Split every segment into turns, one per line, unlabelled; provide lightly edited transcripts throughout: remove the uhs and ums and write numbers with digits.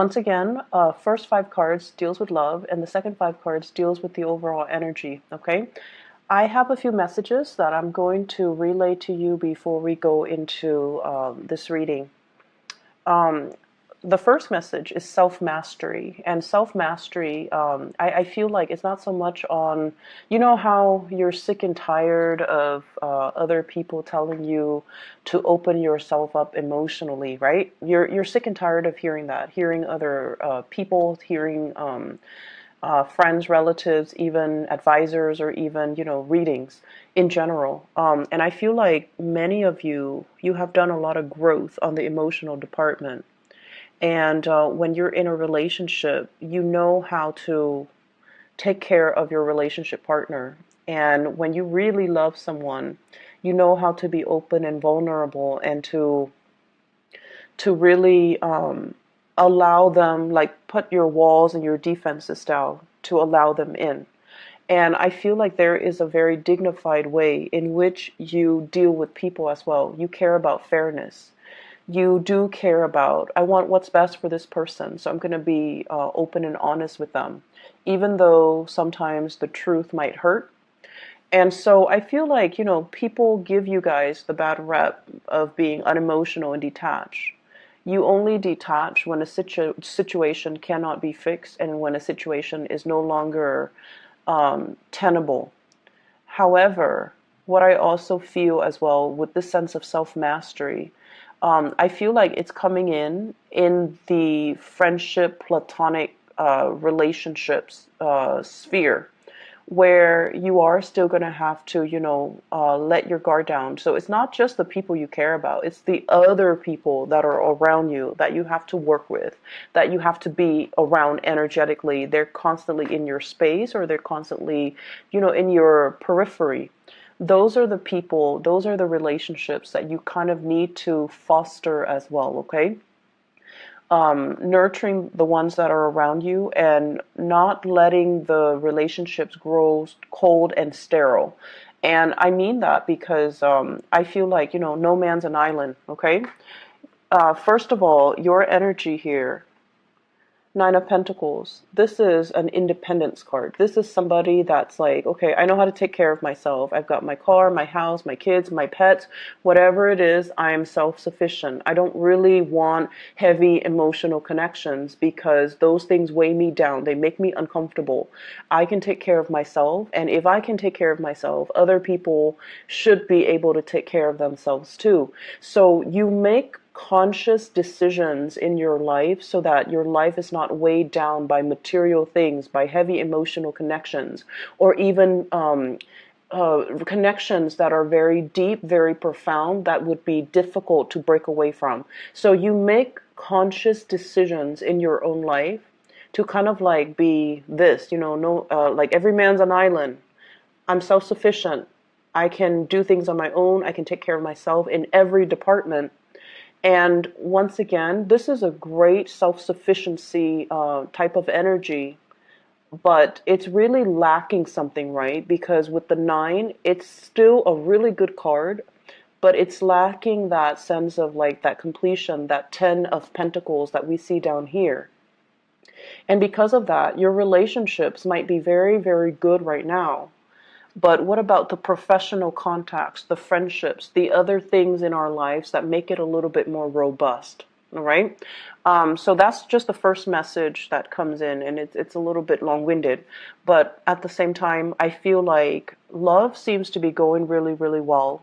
Once again, first five cards deals with love, and the second five cards deals with the overall energy. Okay, I have a few messages that I'm going to relay to you before we go into this reading. Um, the first message is self-mastery, and self-mastery, I feel like it's not so much on, you know how you're sick and tired of other people telling you to open yourself up emotionally, right? You're sick and tired of hearing that, hearing other people, hearing friends, relatives, even advisors, or even, readings in general. And I feel like many of you have done a lot of growth on the emotional department. And when you're in a relationship, you know how to take care of your relationship partner. And when you really love someone, you know how to be open and vulnerable, and to really allow them, like put your walls and your defenses down to allow them in. And I feel like there is a very dignified way in which you deal with people as well. You care about fairness. You do care about, I want what's best for this person, so I'm going to be open and honest with them, even though sometimes the truth might hurt. And so I feel like, people give you guys the bad rep of being unemotional and detached. You only detach when a situation cannot be fixed and when a situation is no longer tenable. However, what I also feel as well with this sense of self-mastery, I feel like it's coming in the friendship, platonic relationships sphere, where you are still going to have to, let your guard down. So it's not just the people you care about, it's the other people that are around you that you have to work with, that you have to be around energetically. They're constantly in your space, or they're constantly, in your periphery. Those are the people, those are the relationships that you kind of need to foster as well, okay? Nurturing the ones that are around you and not letting the relationships grow cold and sterile. And I mean that because I feel like, no man's an island, okay? First of all, your energy here, Nine of Pentacles. This is an independence card. This is somebody that's like, okay, I know how to take care of myself. I've got my car, my house, my kids, my pets, whatever it is, I am self-sufficient. I don't really want heavy emotional connections because those things weigh me down. They make me uncomfortable. I can take care of myself, and if I can take care of myself, other people should be able to take care of themselves too. So you make conscious decisions in your life so that your life is not weighed down by material things, by heavy emotional connections, or even connections that are very deep, very profound, that would be difficult to break away from. So you make conscious decisions in your own life to kind of like be this, no, like every man's an island. I'm self-sufficient. I can do things on my own. I can take care of myself in every department. And once again, this is a great self-sufficiency type of energy, but it's really lacking something, right? Because with the nine, it's still a really good card, but it's lacking that sense of like that completion, that 10 of Pentacles that we see down here. And because of that, your relationships might be very, very good right now. But what about the professional contacts, the friendships, the other things in our lives that make it a little bit more robust? All right. So that's just the first message that comes in, and it's a little bit long-winded, but at the same time, I feel like love seems to be going really, really well.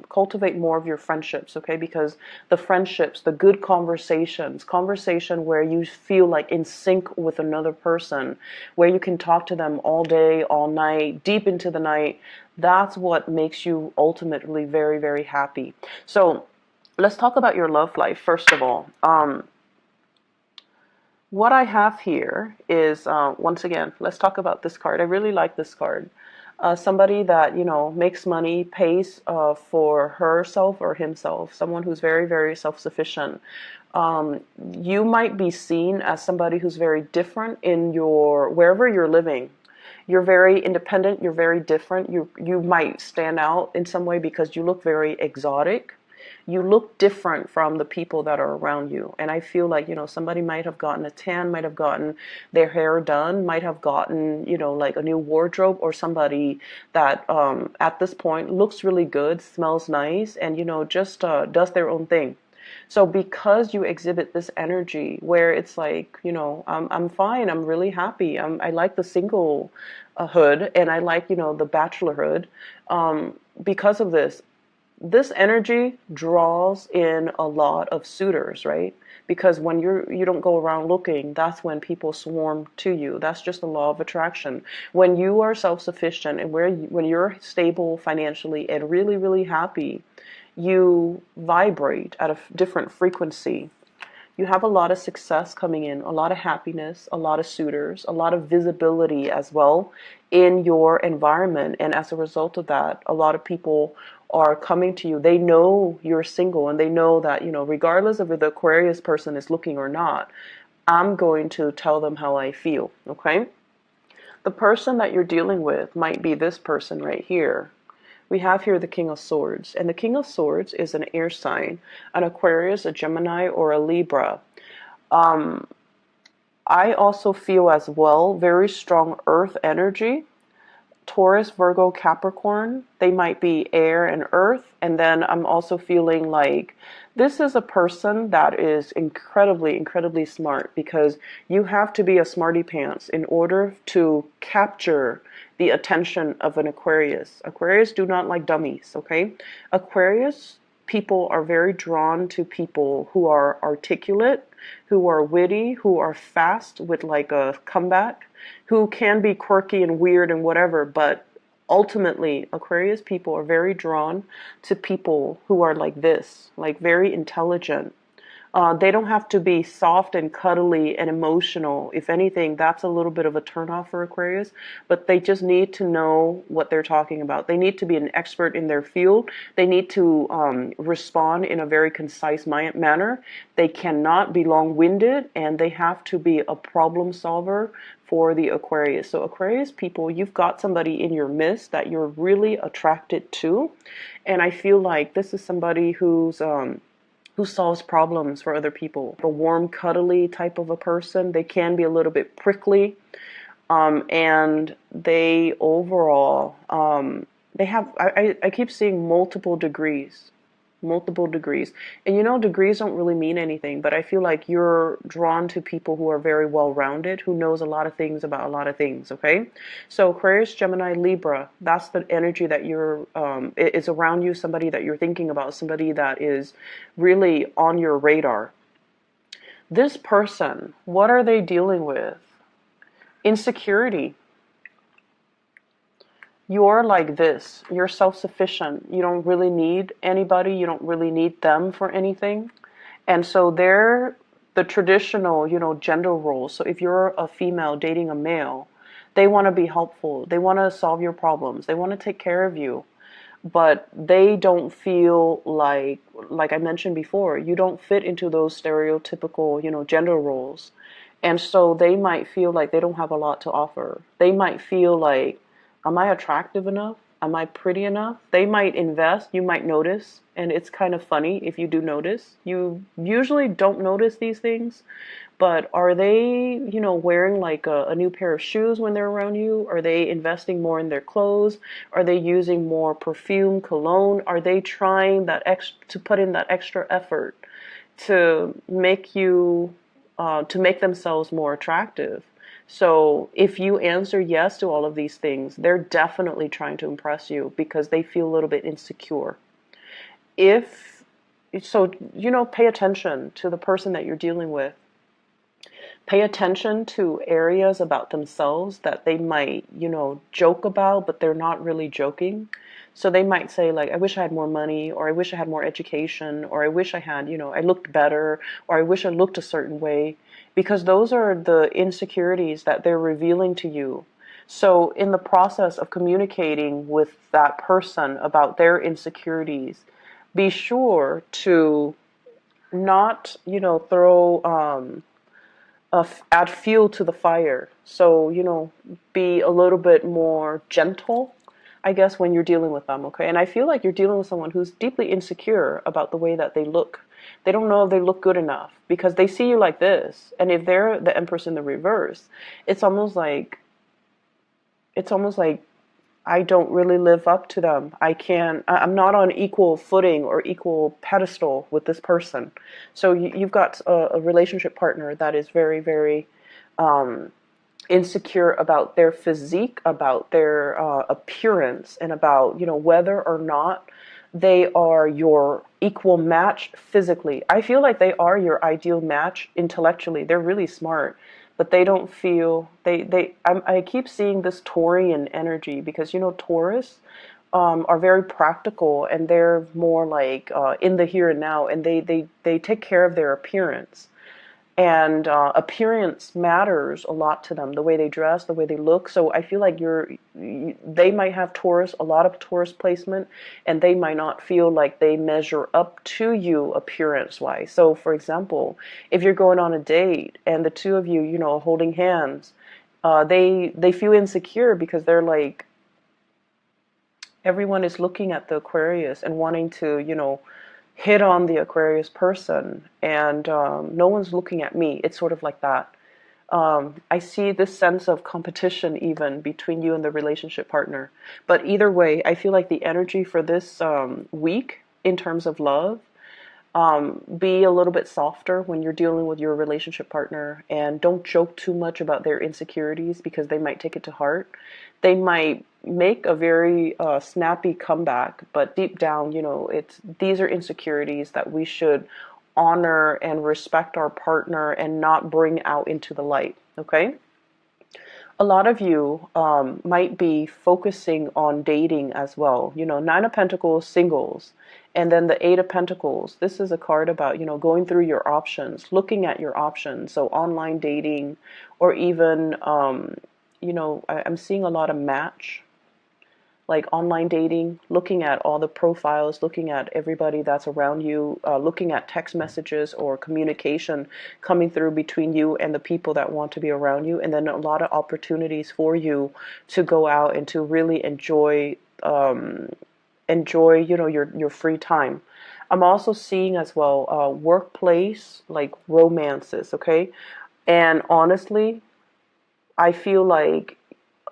Cultivate more of your friendships, okay? Because the friendships, the good conversation where you feel like in sync with another person, where you can talk to them all day, all night, deep into the night, that's what makes you ultimately very, very happy. So let's talk about your love life, first of all. What I have here is, once again, let's talk about this card. I really like this card. Somebody that, makes money, pays for herself or himself, someone who's very, very self-sufficient. You might be seen as somebody who's very different in wherever you're living. You're very independent, you're very different. You might stand out in some way because you look very exotic. you look different from the people that are around you. And I feel like, somebody might have gotten a tan, might have gotten their hair done, might have gotten, like a new wardrobe, or somebody that at this point looks really good, smells nice, and, just does their own thing. So because you exhibit this energy where it's like, I'm fine, I'm really happy, I like the single hood, and I like, the bachelorhood. Because of this energy draws in a lot of suitors, right? Because when you don't go around looking, that's when people swarm to you. That's just the law of attraction. When you are self-sufficient and when you're stable financially and really, really happy, you vibrate at a different frequency. You have a lot of success coming in, a lot of happiness, a lot of suitors, a lot of visibility as well in your environment. And as a result of that, a lot of people are coming to you. They know you're single, and they know that, regardless of if the Aquarius person is looking or not, I'm going to tell them how I feel, okay? The person that you're dealing with might be this person right here. We have here the King of Swords, and the King of Swords is an air sign, an Aquarius, a Gemini, or a Libra. I also feel as well very strong earth energy. Taurus, Virgo, Capricorn, they might be air and earth. And then I'm also feeling like this is a person that is incredibly, incredibly smart, because you have to be a smarty pants in order to capture the attention of an Aquarius. Aquarius do not like dummies, okay? Aquarius people are very drawn to people who are articulate, who are witty, who are fast with like a comeback, who can be quirky and weird and whatever, but ultimately Aquarius people are very drawn to people who are like this, like very intelligent. They don't have to be soft and cuddly and emotional. If anything, that's a little bit of a turnoff for Aquarius, but they just need to know what they're talking about. They need to be an expert in their field. They need to respond in a very concise manner. They cannot be long-winded, and they have to be a problem solver for the Aquarius. So Aquarius people, you've got somebody in your midst that you're really attracted to, and I feel like this is somebody who solves problems for other people. A warm, cuddly type of a person. They can be a little bit prickly, and they overall, they have, I keep seeing multiple degrees. Multiple degrees. And degrees don't really mean anything, but I feel like you're drawn to people who are very well-rounded, who knows a lot of things about a lot of things, okay? So Aquarius, Gemini, Libra, that's the energy that is around you, somebody that you're thinking about, somebody that is really on your radar. This person, what are they dealing with? Insecurity. You're like this. You're self-sufficient. You don't really need anybody. You don't really need them for anything. And so they're the traditional, gender roles. So if you're a female dating a male, they want to be helpful. They want to solve your problems. They want to take care of you. But they don't feel like I mentioned before, you don't fit into those stereotypical, gender roles. And so they might feel like they don't have a lot to offer. They might feel like, am I attractive enough? Am I pretty enough? They might invest, you might notice, and it's kind of funny if you do notice. You usually don't notice these things, but are they, wearing like a new pair of shoes when they're around you? Are they investing more in their clothes? Are they using more perfume, cologne? Are they trying to put in that extra effort to make themselves more attractive? So if you answer yes to all of these things, they're definitely trying to impress you because they feel a little bit insecure. Pay attention to the person that you're dealing with. Pay attention to areas about themselves that they might, joke about, but they're not really joking. So they might say like, I wish I had more money, or I wish I had more education, or I wish I had, I looked better, or I wish I looked a certain way, because those are the insecurities that they're revealing to you. So in the process of communicating with that person about their insecurities, be sure to not, add fuel to the fire. So, be a little bit more gentle. I guess, when you're dealing with them, okay? And I feel like you're dealing with someone who's deeply insecure about the way that they look. They don't know if they look good enough because they see you like this. And if they're the Empress in the reverse, it's almost like it's almost like I don't really live up to them. I'm not on equal footing or equal pedestal with this person. So you've got a relationship partner that is very, very insecure about their physique, about their appearance, and about, whether or not they are your equal match physically. I feel like they are your ideal match intellectually. They're really smart, but they don't feel I keep seeing this Taurian energy because Taurus are very practical, and they're more like in the here and now, and they take care of their appearance. And appearance matters a lot to them, the way they dress, the way they look. So I feel like they might have Taurus, a lot of Taurus placement, and they might not feel like they measure up to you appearance-wise. So, for example, if you're going on a date and the two of you, holding hands, they feel insecure because they're like, everyone is looking at the Aquarius and wanting to, hit on the Aquarius person, and no one's looking at me. It's sort of like that. I see this sense of competition even between you and the relationship partner. But either way, I feel like the energy for this week in terms of love, be a little bit softer when you're dealing with your relationship partner, and don't joke too much about their insecurities because they might take it to heart. They might make a very snappy comeback, but deep down, these are insecurities that we should honor and respect our partner and not bring out into the light. Okay? A lot of you might be focusing on dating as well. Nine of Pentacles, singles. And then the Eight of Pentacles. This is a card about, going through your options, looking at your options. So online dating, or even, I'm seeing a lot of Match, like online dating, looking at all the profiles, looking at everybody that's around you, looking at text messages or communication coming through between you and the people that want to be around you, and then a lot of opportunities for you to go out and to really enjoy, your free time. I'm also seeing as well workplace, like romances, okay? And honestly, I feel like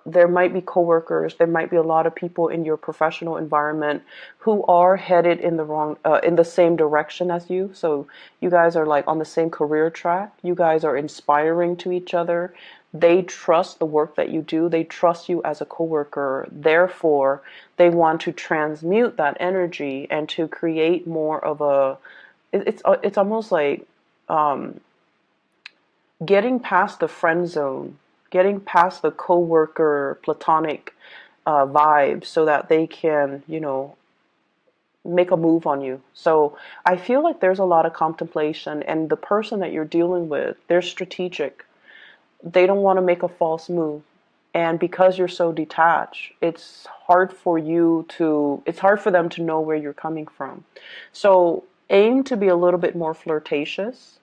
there might be coworkers, there might be a lot of people in your professional environment who are headed in the same direction as you. So you guys are like on the same career track. You guys are inspiring to each other. They trust the work that you do. They trust you as a coworker. Therefore, they want to transmute that energy and to create more of it's almost like getting past the friend zone, getting past the coworker platonic vibe, so that they can, make a move on you. So I feel like there's a lot of contemplation, and the person that you're dealing with, they're strategic. They don't want to make a false move. And because you're so detached, it's hard for them to know where you're coming from. So aim to be a little bit more flirtatious,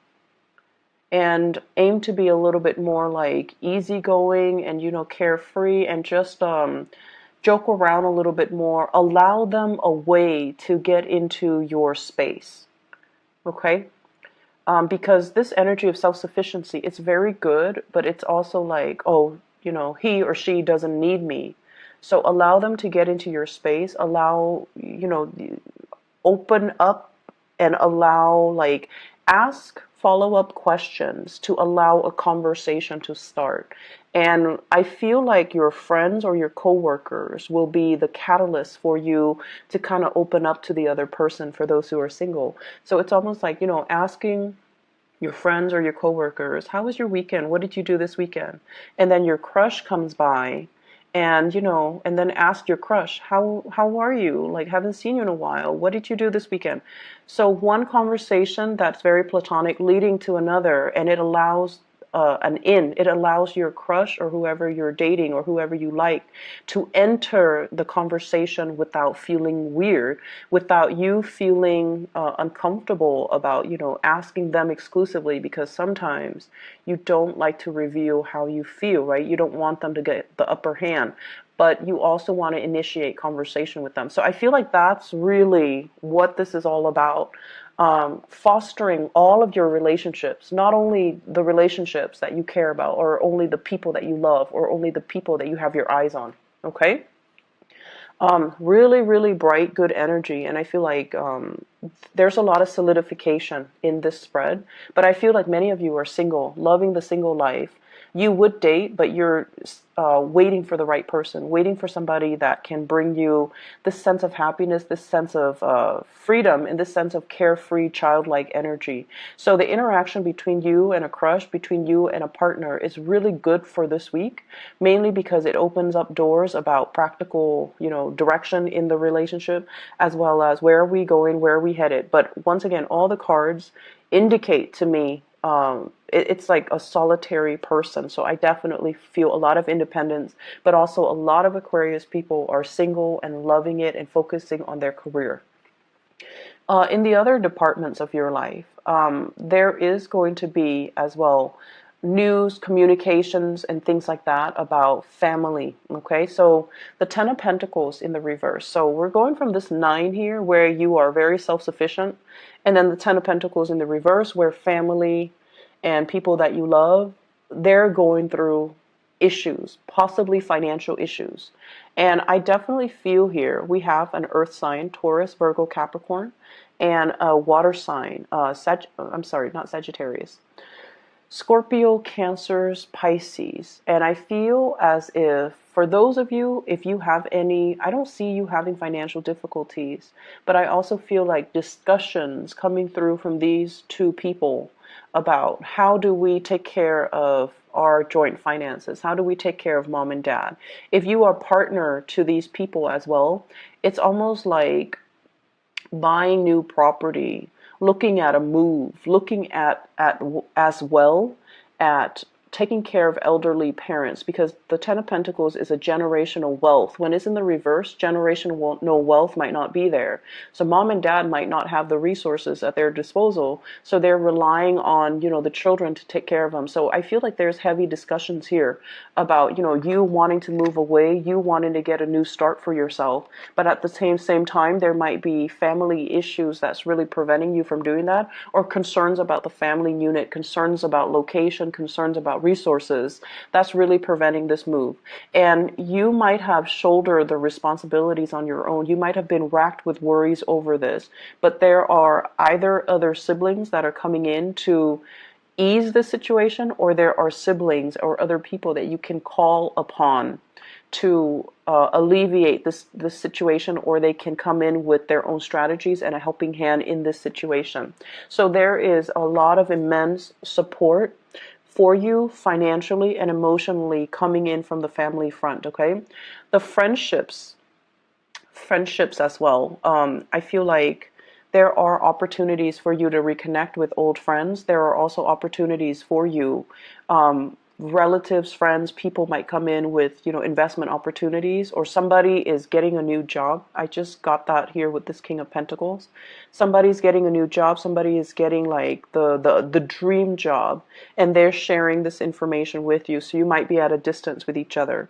and aim to be a little bit more like easygoing and, carefree, and just joke around a little bit more. Allow them a way to get into your space. Okay? Because this energy of self-sufficiency, it's very good, but it's also like, oh, he or she doesn't need me. So allow them to get into your space. Allow, open up, and allow, like, ask follow-up questions to allow a conversation to start. And I feel like your friends or your coworkers will be the catalyst for you to kind of open up to the other person, for those who are single. So it's almost like, asking your friends or your coworkers, how was your weekend? What did you do this weekend? And then your crush comes by, and and then ask your crush, how are you? Like, haven't seen you in a while. What did you do this weekend? So one conversation that's very platonic leading to another, and it allows it allows your crush or whoever you're dating or whoever you like to enter the conversation without feeling weird, without you feeling uncomfortable about, asking them exclusively, because sometimes you don't like to reveal how you feel, right? You don't want them to get the upper hand. but you also want to initiate conversation with them. So I feel like that's really what this is all about. Fostering all of your relationships, not only the relationships that you care about, or only the people that you love, or only the people that you have your eyes on. Okay? Really, really bright, good energy. And I feel like there's a lot of solidification in this spread. But I feel like many of you are single, loving the single life. You would date, but you're waiting for the right person, waiting for somebody that can bring you this sense of happiness, this sense of freedom, and this sense of carefree, childlike energy. So the interaction between you and a crush, between you and a partner, is really good for this week, mainly because it opens up doors about practical, direction in the relationship, as well as where are we going, where are we headed. But once again, all the cards indicate to me it's like a solitary person. So I definitely feel a lot of independence, but also a lot of Aquarius people are single and loving it and focusing on their career. In the other departments of your life, there is going to be as well news, communications, and things like that about family. Okay, so the Ten of Pentacles in the reverse. So we're going from this 9 here where you are very self-sufficient, and then the Ten of Pentacles in the reverse where family and people that you love, they're going through issues, possibly financial issues. And I definitely feel here we have an earth sign, Taurus, Virgo, Capricorn, and a water sign, I'm sorry, not Sagittarius, Scorpio, Cancers, Pisces. And I feel as if for those of you, if you have any, I don't see you having financial difficulties, but I also feel like discussions coming through from these two people about how do we take care of our joint finances? How do we take care of mom and dad? If you are partner to these people as well, it's almost like buying new property, looking at a move, looking at as well at taking care of elderly parents, because the Ten of Pentacles is a generational wealth. When it's in the reverse, generational no wealth might not be there. So mom and dad might not have the resources at their disposal, so they're relying on, the children to take care of them. So I feel like there's heavy discussions here about, you wanting to move away, you wanting to get a new start for yourself, but at the same time, there might be family issues that's really preventing you from doing that, or concerns about the family unit, concerns about location, concerns about resources that's really preventing this move. And you might have shouldered the responsibilities on your own. You might have been racked with worries over this, but there are either other siblings that are coming in to ease the situation, or there are siblings or other people that you can call upon to alleviate this situation, or they can come in with their own strategies and a helping hand in this situation. So there is a lot of immense support for you financially and emotionally coming in from the family front. Okay, the friendships as well. I feel like there are opportunities for you to reconnect with old friends. There are also opportunities for you, relatives, friends, people might come in with, investment opportunities, or somebody is getting a new job. I just got that here with this King of Pentacles. Somebody's getting a new job. Somebody is getting like the dream job, and they're sharing this information with you. So you might be at a distance with each other.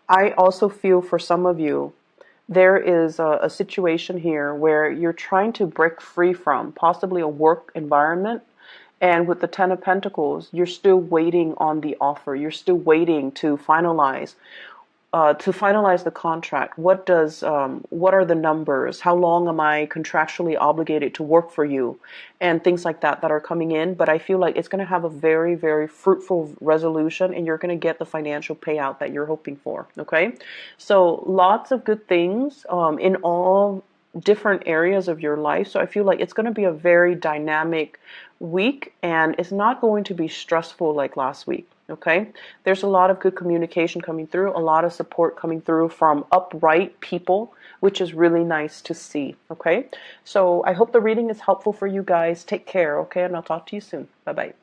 I also feel for some of you, there is a situation here where you're trying to break free from possibly a work environment. And with the Ten of Pentacles, you're still waiting on the offer. You're still waiting to finalize the contract. What are the numbers? How long am I contractually obligated to work for you? And things like that are coming in. But I feel like it's going to have a very, very fruitful resolution, and you're going to get the financial payout that you're hoping for. Okay, so lots of good things in all different areas of your life. So I feel like it's going to be a very dynamic week, and it's not going to be stressful like last week. Okay, there's a lot of good communication coming through, a lot of support coming through from upright people, which is really nice to see. Okay, so I hope the reading is helpful for you guys. Take care. Okay, and I'll talk to you soon. Bye bye.